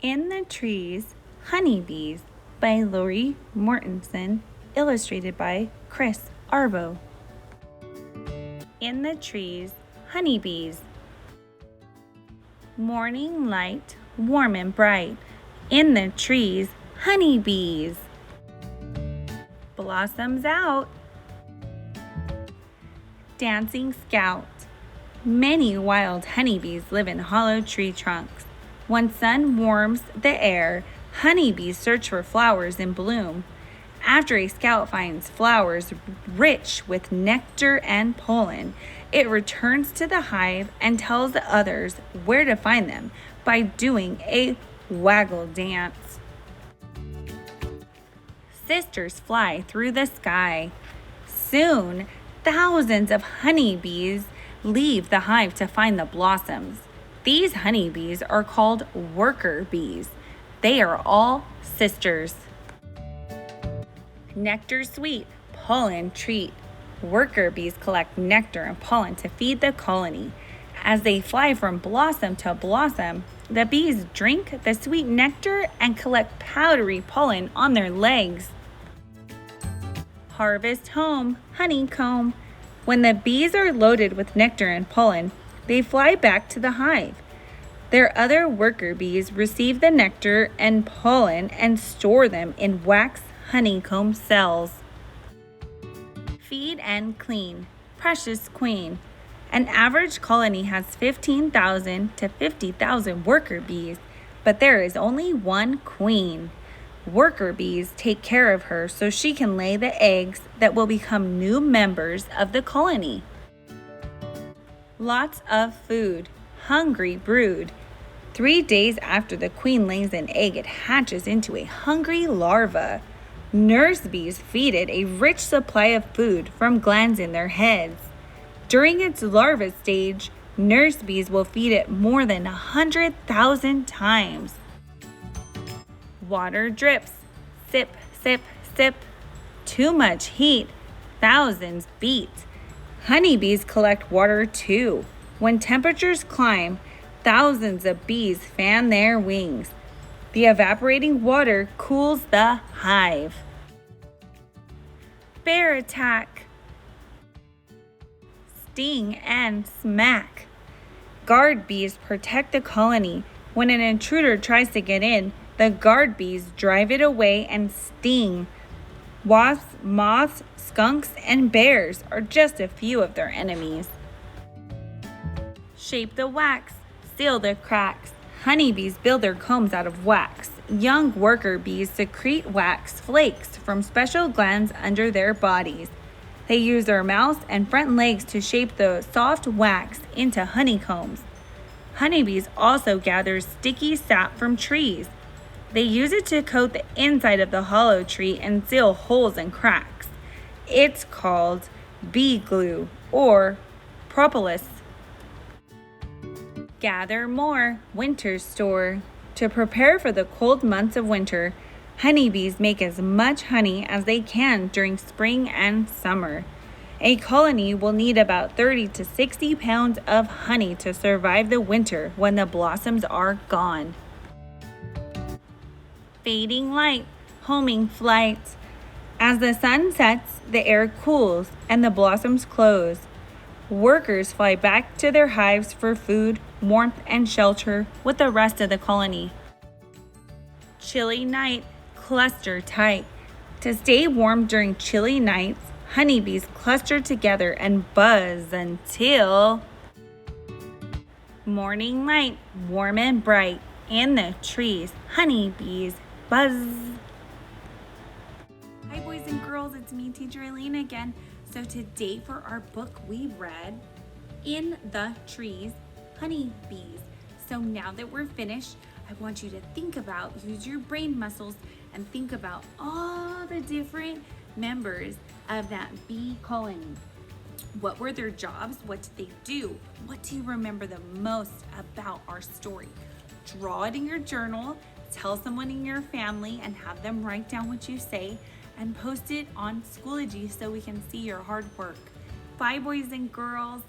In the Trees, Honeybees by Lori Mortensen, illustrated by Cris, Arbo. In the trees, honeybees. Morning light, warm and bright. In the trees, honeybees. Blossoms out. Dancing scout. Many wild honeybees live in hollow tree trunks. When sun warms the air, honeybees search for flowers in bloom. After a scout finds flowers rich with nectar and pollen, it returns to the hive and tells the others where to find them by doing a waggle dance. Sisters fly through the sky. Soon, thousands of honeybees leave the hive to find the blossoms. These honeybees are called worker bees. They are all sisters. Nectar sweet, pollen treat. Worker bees collect nectar and pollen to feed the colony. As they fly from blossom to blossom, the bees drink the sweet nectar and collect powdery pollen on their legs. Harvest home, honeycomb. When the bees are loaded with nectar and pollen, they fly back to the hive. Their other worker bees receive the nectar and pollen and store them in wax honeycomb cells. Feed and clean, precious queen. An average colony has 15,000 to 50,000 worker bees, but there is only one queen. Worker bees take care of her so she can lay the eggs that will become new members of the colony. Lots of food, hungry brood. 3 days after the queen lays an egg, it hatches into a hungry larva. Nurse bees feed it a rich supply of food from glands in their heads. During its larva stage, nurse bees will feed it more than 100,000 times. Water drips, sip, sip, sip. Too much heat, thousands beat. Honeybees collect water too. When temperatures climb, thousands of bees fan their wings. The evaporating water cools the hive. Bear attack. Sting and smack. Guard bees protect the colony. When an intruder tries to get in, the guard bees drive it away and sting. Wasps, moths, skunks, and bears are just a few of their enemies. Shape the wax, seal the cracks. Honeybees build their combs out of wax. Young worker bees secrete wax flakes from special glands under their bodies. They use their mouths and front legs to shape the soft wax into honeycombs. Honeybees also gather sticky sap from trees. They use it to coat the inside of the hollow tree and seal holes and cracks. It's called bee glue or propolis. Gather more, winter's store. To prepare for the cold months of winter, honeybees make as much honey as they can during spring and summer. A colony will need about 30 to 60 pounds of honey to survive the winter when the blossoms are gone. Fading light, homing flight. As the sun sets, the air cools and the blossoms close. Workers fly back to their hives for food, warmth, and shelter with the rest of the colony. Chilly night, cluster tight. To stay warm during chilly nights, honeybees cluster together and buzz until morning light, warm and bright. In the trees, honeybees buzz. Hi boys and girls, it's me, Teacher Elaine again. So today for our book we read In the Trees, Honeybees. So now that we're finished, I want you to use your brain muscles and think about all the different members of that bee colony. What were their jobs? What did they do? What do you remember the most about our story? Draw it in your journal, tell someone in your family, and have them write down what you say and post it on Schoology so we can see your hard work. Bye, boys and girls.